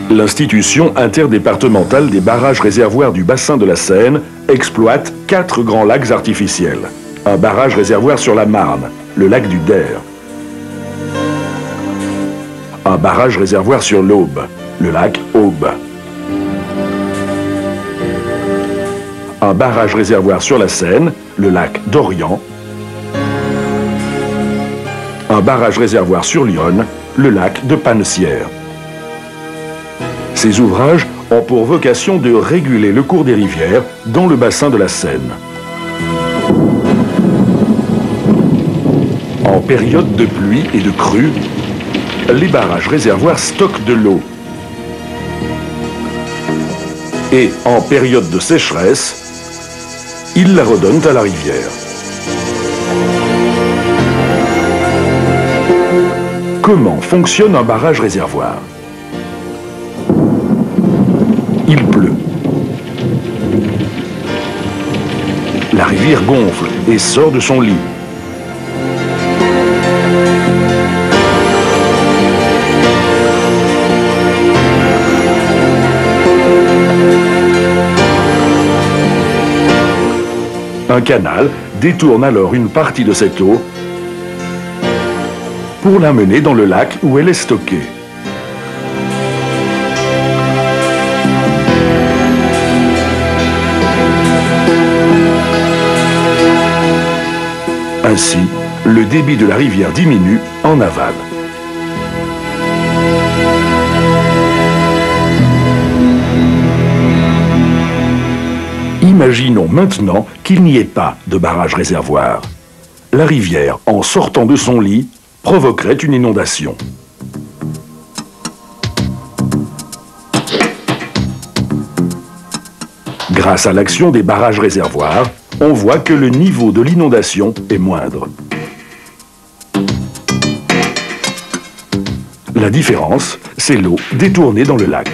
L'institution interdépartementale des barrages réservoirs du bassin de la Seine exploite 4 grands lacs artificiels. Un barrage réservoir sur la Marne, le lac du Der. Un barrage réservoir sur l'Aube, le lac Aube. Un barrage réservoir sur la Seine, le lac d'Orient. Un barrage réservoir sur l'Yonne, le lac de Pannecière. Ces ouvrages ont pour vocation de réguler le cours des rivières dans le bassin de la Seine. En période de pluie et de crue, les barrages réservoirs stockent de l'eau. Et en période de sécheresse, ils la redonnent à la rivière. Comment fonctionne un barrage réservoir? Il pleut. La rivière gonfle et sort de son lit. Un canal détourne alors une partie de cette eau pour l'amener dans le lac où elle est stockée. Ainsi, le débit de la rivière diminue en aval. Imaginons maintenant qu'il n'y ait pas de barrage réservoir. La rivière, en sortant de son lit, provoquerait une inondation. Grâce à l'action des barrages réservoirs, on voit que le niveau de l'inondation est moindre. La différence, c'est l'eau détournée dans le lac.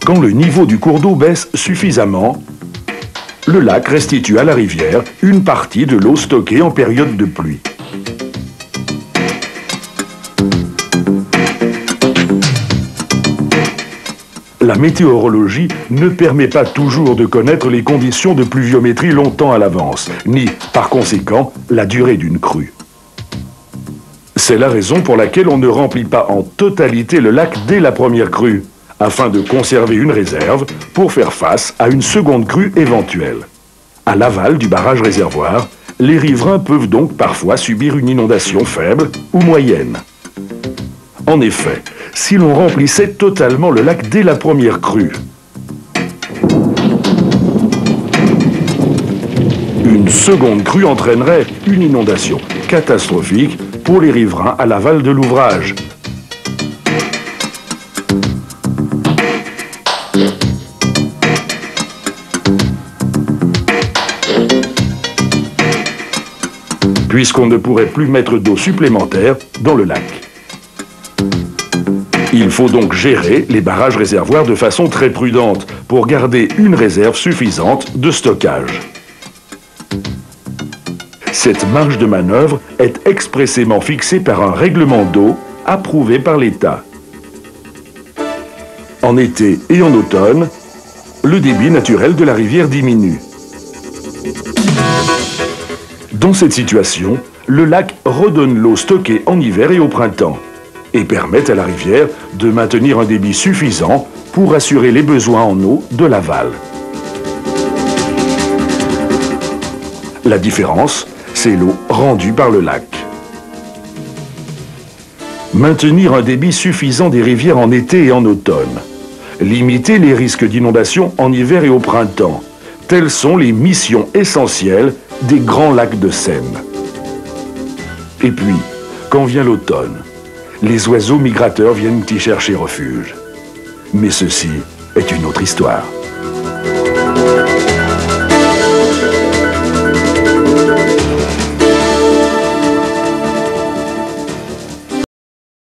Quand le niveau du cours d'eau baisse suffisamment, le lac restitue à la rivière une partie de l'eau stockée en période de pluie. La météorologie ne permet pas toujours de connaître les conditions de pluviométrie longtemps à l'avance, ni, par conséquent, la durée d'une crue. C'est la raison pour laquelle on ne remplit pas en totalité le lac dès la première crue, afin de conserver une réserve pour faire face à une seconde crue éventuelle. À l'aval du barrage réservoir, les riverains peuvent donc parfois subir une inondation faible ou moyenne. En effet, si l'on remplissait totalement le lac dès la première crue, une seconde crue entraînerait une inondation catastrophique pour les riverains à l'aval de l'ouvrage. Puisqu'on ne pourrait plus mettre d'eau supplémentaire dans le lac. Il faut donc gérer les barrages réservoirs de façon très prudente pour garder une réserve suffisante de stockage. Cette marge de manœuvre est expressément fixée par un règlement d'eau approuvé par l'État. En été et en automne, le débit naturel de la rivière diminue. Dans cette situation, le lac redonne l'eau stockée en hiver et au printemps et permet à la rivière de maintenir un débit suffisant pour assurer les besoins en eau de l'aval. La différence, c'est l'eau rendue par le lac. Maintenir un débit suffisant des rivières en été et en automne. Limiter les risques d'inondation en hiver et au printemps. Telles sont les missions essentielles des grands lacs de Seine. Et puis, quand vient l'automne, les oiseaux migrateurs viennent y chercher refuge. Mais ceci est une autre histoire.